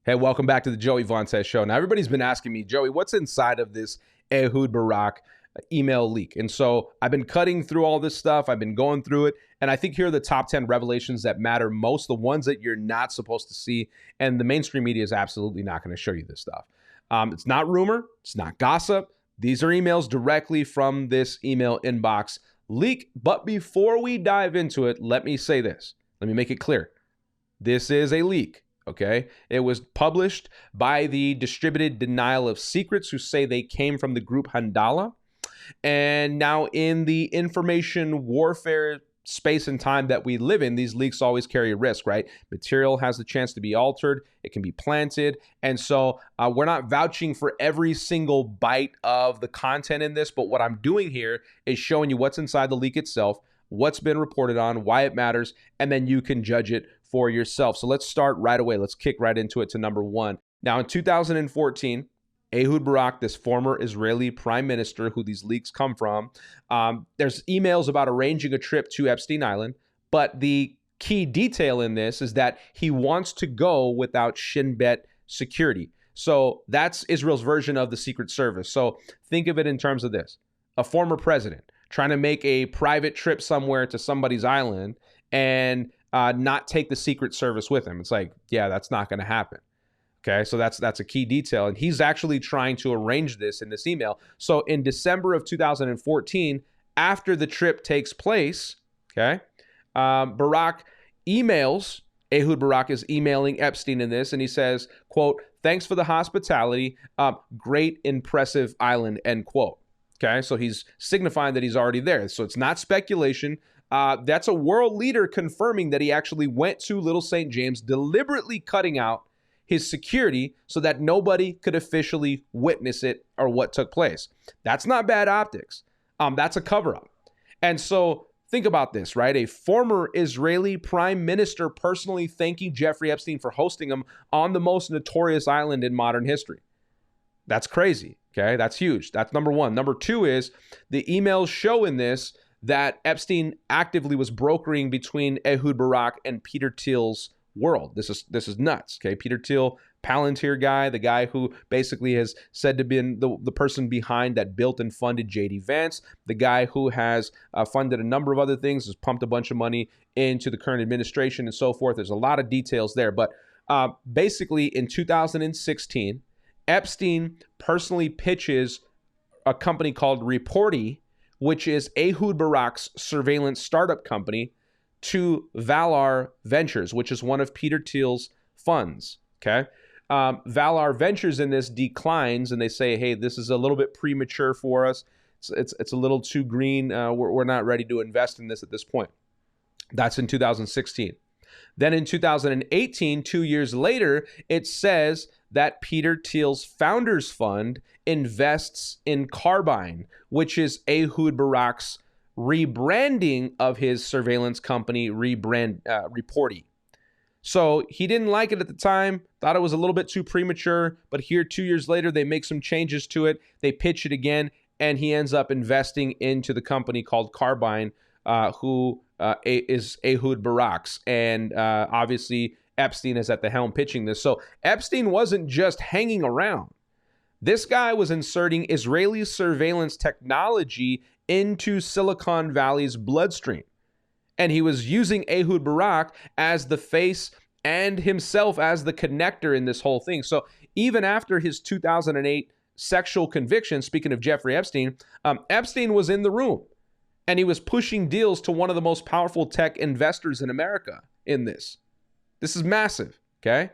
Hey, welcome back to the Joey Vontae Show. Now, everybody's been asking me, Joey, what's inside of this Ehud Barak email leak? And so I've been cutting through all this stuff. I've been going through it. And I think here are the top 10 revelations that matter most, the ones that you're not supposed to see. And the mainstream media is absolutely not going to show you this stuff. It's not rumor. It's not gossip. These are emails directly from this email inbox leak. But before we dive into it, let me say this. Let me make it clear. This is a leak. Okay, it was published by the Distributed Denial of Secrets, who say they came from the group Handala. And now in the information warfare space and time that we live in, these leaks always carry a risk, right? Material has the chance to be altered. It can be planted. And so we're not vouching for every single bite of the content in this. But what I'm doing here is showing you what's inside the leak itself, what's been reported on, why it matters, and then you can judge it for yourself. So let's start right away. Let's kick right into it to number one. Now, in 2014, Ehud Barak, this former Israeli prime minister who these leaks come from, there's emails about arranging a trip to Epstein Island, but the key detail in this is that he wants to go without Shin Bet security. So that's Israel's version of the Secret Service. So think of it in terms of this. A former president trying to make a private trip somewhere to somebody's island and not take the Secret Service with him. It's like, yeah, that's not going to happen. Okay, so that's a key detail. And he's actually trying to arrange this in this email. So in December of 2014, after the trip takes place, okay, Barak emails, Ehud Barak is emailing Epstein in this, and he says, quote, "Thanks for the hospitality, great, impressive island," end quote. Okay, so he's signifying that he's already there. So it's not speculation. That's a world leader confirming that he actually went to Little St. James, deliberately cutting out his security so that nobody could officially witness it or what took place. That's not bad optics. That's a cover-up. And so think about this, right? A former Israeli prime minister personally thanking Jeffrey Epstein for hosting him on the most notorious island in modern history. That's crazy. Okay, that's huge. That's number one. Number two is the emails show in this that Epstein actively was brokering between Ehud Barak and Peter Thiel's world. This is nuts. Okay, Peter Thiel, Palantir guy, the guy who basically has said to be the person behind that built and funded J.D. Vance, the guy who has funded a number of other things, has pumped a bunch of money into the current administration and so forth. There's a lot of details there, but basically in 2016, Epstein personally pitches a company called Reporty, which is Ehud Barak's surveillance startup company, to Valar Ventures, which is one of Peter Thiel's funds. Okay, Valar Ventures in this declines, and they say, "Hey, this is a little bit premature for us. It's a little too green. We're not ready to invest in this at this point." That's in 2016. Then in 2018, 2 years later, it says that Peter Thiel's Founders Fund invests in Carbyne, which is Ehud Barak's rebranding of his surveillance company, Reporty. So he didn't like it at the time, thought it was a little bit too premature, but here 2 years later, they make some changes to it, they pitch it again, and he ends up investing into the company called Carbyne, who is Ehud Barak's. And obviously, Epstein is at the helm pitching this. So Epstein wasn't just hanging around. This guy was inserting Israeli surveillance technology into Silicon Valley's bloodstream. And he was using Ehud Barak as the face and himself as the connector in this whole thing. So even after his 2008 sexual conviction, speaking of Jeffrey Epstein, Epstein was in the room. And he was pushing deals to one of the most powerful tech investors in America in this. This is massive, okay?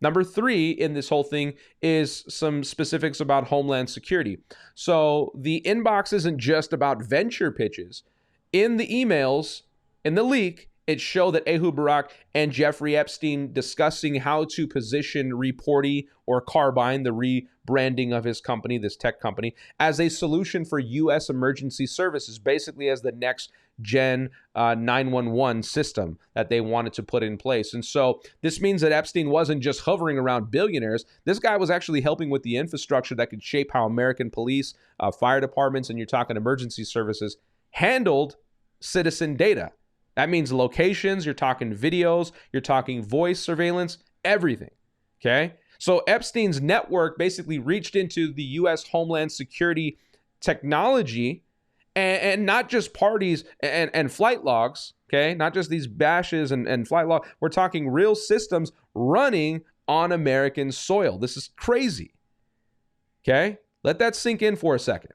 Number three in this whole thing is some specifics about Homeland Security. So the inbox isn't just about venture pitches. In the emails, in the leak, it showed that Ehud Barak and Jeffrey Epstein discussing how to position Reporty or Carbyne, the rebranding of his company, this tech company, as a solution for U.S. emergency services, basically as the next gen 911 system that they wanted to put in place. And so this means that Epstein wasn't just hovering around billionaires. This guy was actually helping with the infrastructure that could shape how American police, fire departments, and you're talking emergency services, handled citizen data. That means locations, you're talking videos, you're talking voice surveillance, everything, okay? So Epstein's network basically reached into the U.S. Homeland Security technology, and not just parties and flight logs, okay? Not just these bashes and flight log. We're talking real systems running on American soil. This is crazy, okay? Let that sink in for a second.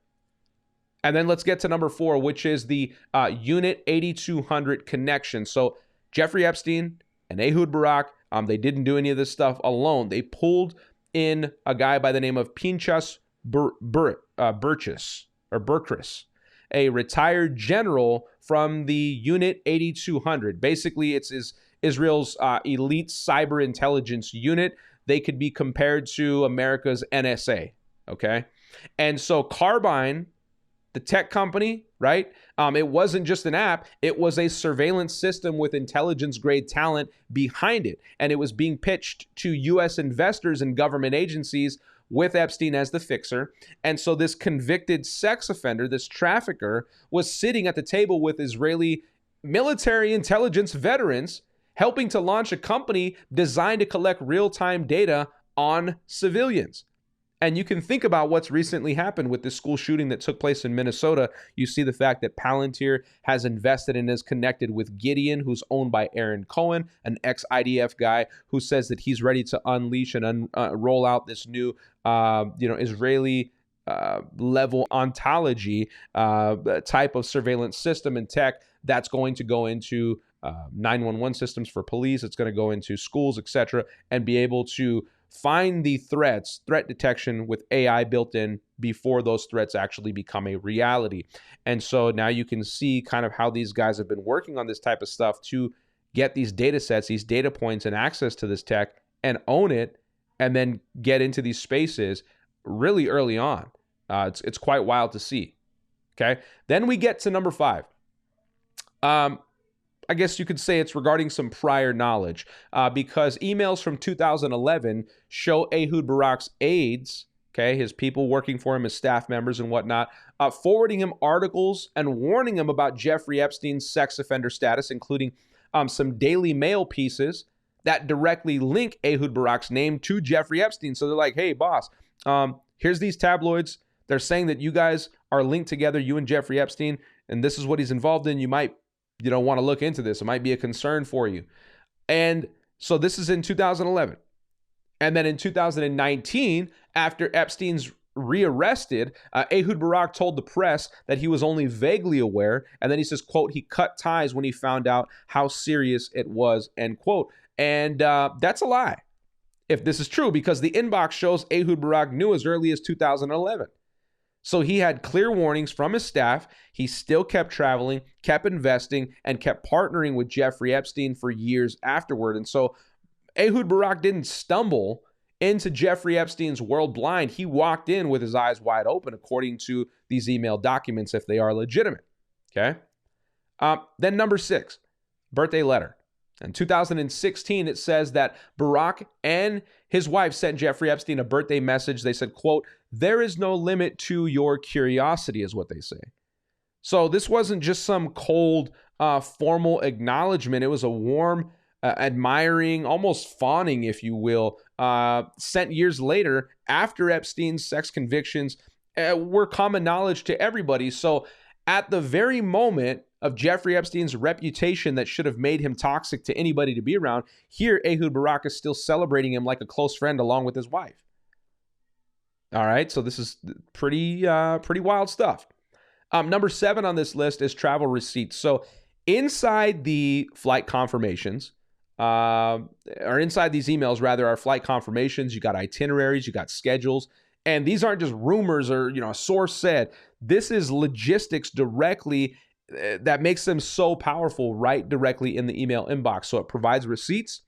And then let's get to number 4, which is the Unit 8200 connection. So Jeffrey Epstein and Ehud Barak, they didn't do any of this stuff alone. They pulled in a guy by the name of Pinchas Burchis, a retired general from the Unit 8200. Basically, it's Israel's elite cyber intelligence unit. They could be compared to America's NSA, okay? And so Carbyne, the tech company, right? It wasn't just an app. It was a surveillance system with intelligence-grade talent behind it. And it was being pitched to U.S. investors and government agencies with Epstein as the fixer. And so this convicted sex offender, this trafficker, was sitting at the table with Israeli military intelligence veterans, helping to launch a company designed to collect real-time data on civilians. And you can think about what's recently happened with this school shooting that took place in Minnesota. You see the fact that Palantir has invested and is connected with Gideon, who's owned by Aaron Cohen, an ex-IDF guy who says that he's ready to unleash and roll out this new, Israeli level ontology type of surveillance system and tech that's going to go into 911 systems for police. It's going to go into schools, etc., and be able to find the threat detection with AI built in before those threats actually become a reality. And so now you can see kind of how these guys have been working on this type of stuff to get these data sets, these data points, and access to this tech and own it, and then get into these spaces really early on. It's quite wild to see. Okay. Then we get to number 5. I guess you could say it's regarding some prior knowledge, because emails from 2011 show Ehud Barak's aides, okay, his people working for him, his staff members and whatnot, forwarding him articles and warning him about Jeffrey Epstein's sex offender status, including some Daily Mail pieces that directly link Ehud Barak's name to Jeffrey Epstein. So they're like, hey, boss, here's these tabloids. They're saying that you guys are linked together, you and Jeffrey Epstein, and this is what he's involved in. You might want to look into this. It might be a concern for you. And so this is in 2011. And then in 2019, after Epstein's rearrested, Ehud Barak told the press that he was only vaguely aware. And then he says, quote, he cut ties when he found out how serious it was, end quote. And that's a lie, if this is true, because the inbox shows Ehud Barak knew as early as 2011. So he had clear warnings from his staff. He still kept traveling, kept investing, and kept partnering with Jeffrey Epstein for years afterward. And so Ehud Barak didn't stumble into Jeffrey Epstein's world blind. He walked in with his eyes wide open, according to these email documents, if they are legitimate. Okay. Then number 6, birthday letter. In 2016, it says that Barak and his wife sent Jeffrey Epstein a birthday message. They said, quote, there is no limit to your curiosity, is what they say. So this wasn't just some cold, formal acknowledgement. It was a warm, admiring, almost fawning, if you will, sent years later after Epstein's sex convictions were common knowledge to everybody. So at the very moment of Jeffrey Epstein's reputation that should have made him toxic to anybody to be around, here Ehud Barak is still celebrating him like a close friend along with his wife. All right, so this is pretty wild stuff. Number 7 on this list is travel receipts. So inside the flight confirmations, or inside these emails, rather, are flight confirmations. You got itineraries, you got schedules, and these aren't just rumors or a source said. This is logistics directly that makes them so powerful, right directly in the email inbox. So it provides receipts.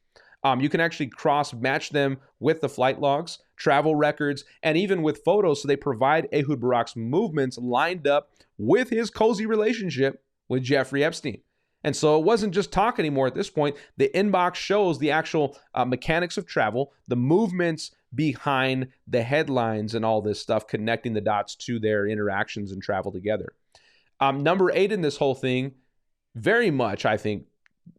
You can actually cross-match them with the flight logs, travel records, and even with photos. So they provide Ehud Barak's movements lined up with his cozy relationship with Jeffrey Epstein. And so it wasn't just talk anymore at this point. The inbox shows the actual mechanics of travel, the movements behind the headlines and all this stuff, connecting the dots to their interactions and travel together. Number 8 in this whole thing, very much, I think,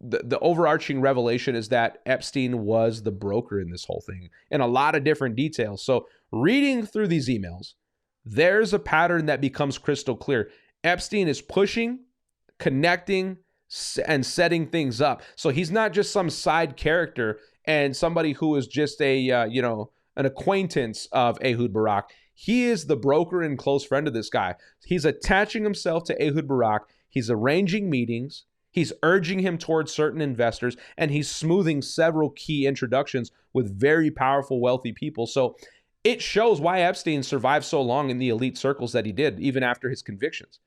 the overarching revelation is that Epstein was the broker in this whole thing in a lot of different details. So reading through these emails, there's a pattern that becomes crystal clear. Epstein is pushing, connecting, and setting things up. So he's not just some side character and somebody who is just an acquaintance of Ehud Barak. He is the broker and close friend of this guy. He's attaching himself to Ehud Barak. He's arranging meetings. He's urging him towards certain investors, and he's smoothing several key introductions with very powerful, wealthy people. So it shows why Epstein survived so long in the elite circles that he did, even after his convictions.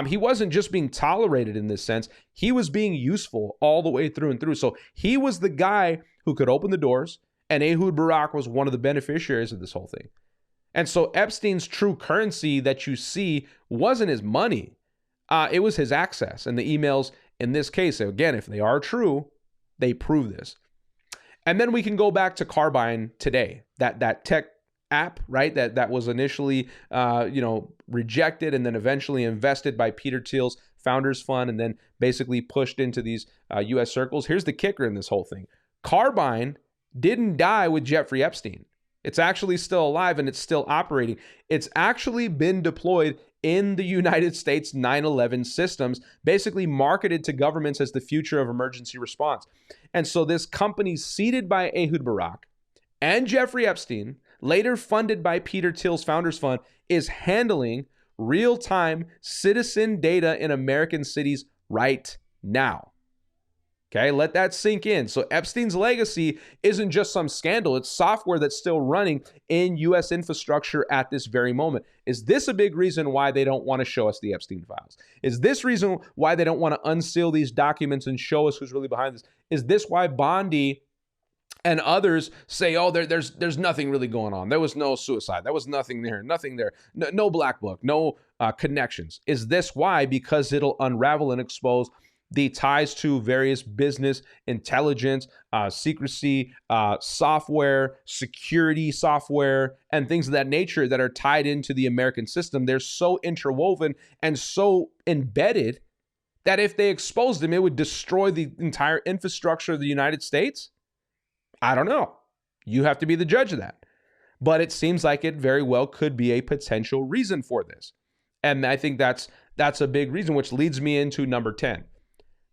He wasn't just being tolerated in this sense. He was being useful all the way through and through. So he was the guy who could open the doors, and Ehud Barak was one of the beneficiaries of this whole thing. And so Epstein's true currency that you see wasn't his money. It was his access. And the emails, in this case, again, if they are true, they prove this. And then we can go back to Carbyne today, that tech app, right? That was initially, rejected and then eventually invested by Peter Thiel's Founders Fund and then basically pushed into these U.S. circles. Here's the kicker in this whole thing. Carbyne didn't die with Jeffrey Epstein. It's actually still alive and it's still operating. It's actually been deployed in the United States 9/11 systems, basically marketed to governments as the future of emergency response. And so this company seeded by Ehud Barak and Jeffrey Epstein, later funded by Peter Thiel's Founders Fund, is handling real-time citizen data in American cities right now. Okay, let that sink in. So Epstein's legacy isn't just some scandal. It's software that's still running in U.S. infrastructure at this very moment. Is this a big reason why they don't want to show us the Epstein files? Is this reason why they don't want to unseal these documents and show us who's really behind this? Is this why Bondi and others say, oh, there's nothing really going on. There was no suicide. There was nothing there. No black book, no connections. Is this why? Because it'll unravel and expose the ties to various business, intelligence, secrecy, software, security software, and things of that nature that are tied into the American system. They're so interwoven and so embedded that if they exposed them, it would destroy the entire infrastructure of the United States. I don't know. You have to be the judge of that. But it seems like it very well could be a potential reason for this. And I think that's a big reason, which leads me into number 10.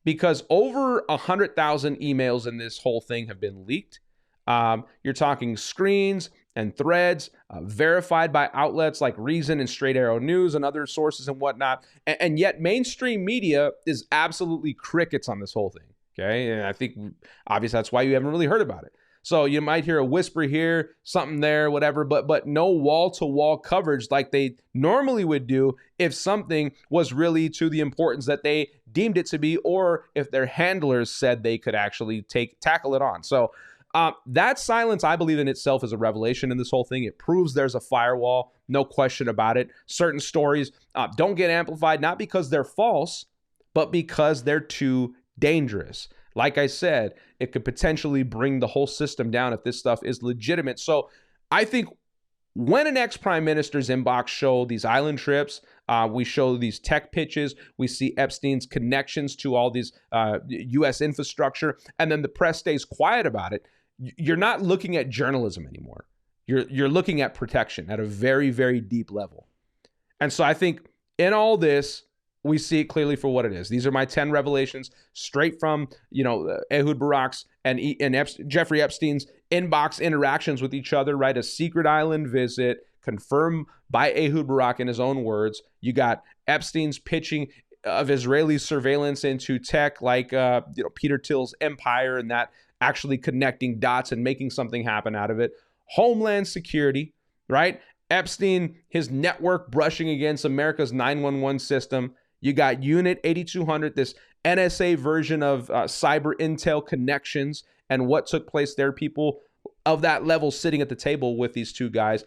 Because over 100,000 emails in this whole thing have been leaked. You're talking screens and threads verified by outlets like Reason and Straight Arrow News and other sources and whatnot. And yet mainstream media is absolutely crickets on this whole thing. Okay, and I think obviously that's why you haven't really heard about it. So you might hear a whisper here, something there, whatever, but no wall-to-wall coverage like they normally would do if something was really to the importance that they deemed it to be, or if their handlers said they could actually tackle it on. So that silence, I believe in itself, is a revelation in this whole thing. It proves there's a firewall, no question about it. Certain stories don't get amplified, not because they're false, but because they're too dangerous. Like I said, it could potentially bring the whole system down if this stuff is legitimate. So I think when an ex-prime minister's inbox show these island trips, we show these tech pitches, we see Epstein's connections to all these U.S. infrastructure, and then the press stays quiet about it, you're not looking at journalism anymore. You're looking at protection at a very, very deep level. And so I think in all this, we see it clearly for what it is. These are my 10 revelations straight from, Ehud Barak's and Jeffrey Epstein's inbox interactions with each other, right? A secret island visit confirmed by Ehud Barak in his own words. You got Epstein's pitching of Israeli surveillance into tech like, Peter Thiel's empire and that actually connecting dots and making something happen out of it. Homeland security, right? Epstein, his network brushing against America's 911 system. You got Unit 8200, this NSA version of cyber intel connections and what took place there. People of that level sitting at the table with these two guys.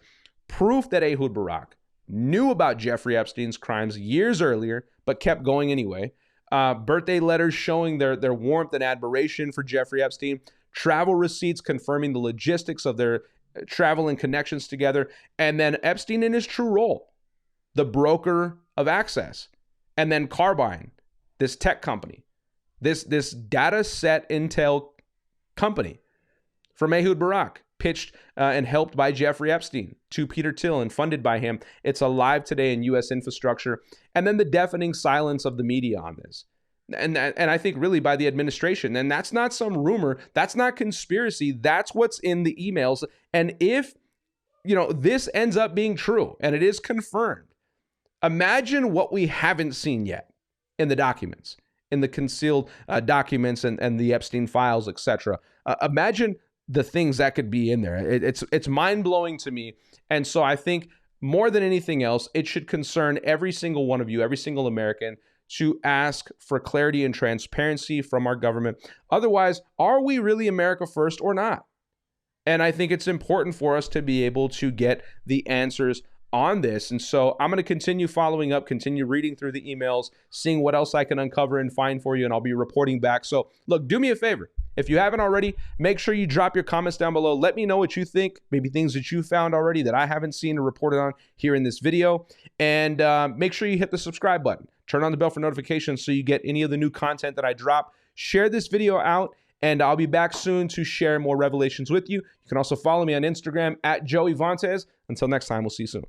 Proof that Ehud Barak knew about Jeffrey Epstein's crimes years earlier, but kept going anyway. Birthday letters showing their warmth and admiration for Jeffrey Epstein. Travel receipts confirming the logistics of their travel and connections together. And then Epstein in his true role, the broker of access. And then Carbyne, this tech company, This data set intel company from Ehud Barak, pitched and helped by Jeffrey Epstein to Peter Thiel and funded by him. It's alive today in U.S. infrastructure. And then the deafening silence of the media on this. And I think really by the administration. And that's not some rumor. That's not conspiracy. That's what's in the emails. And if, this ends up being true and it is confirmed, imagine what we haven't seen yet in the documents, in the concealed documents and the Epstein files, etc. Imagine the things that could be in there. It's mind-blowing to me. And so I think more than anything else, it should concern every single one of you, every single American, to ask for clarity and transparency from our government. Otherwise, are we really America first or not? And I think it's important for us to be able to get the answers on this. And so I'm going to continue following up, continue reading through the emails, seeing what else I can uncover and find for you, and I'll be reporting back. So look, do me a favor. If you haven't already, make sure you drop your comments down below. Let me know what you think, maybe things that you found already that I haven't seen or reported on here in this video. And make sure you hit the subscribe button. Turn on the bell for notifications so you get any of the new content that I drop. Share this video out, and I'll be back soon to share more revelations with you. You can also follow me on Instagram at Joey Vantes. Until next time, we'll see you soon.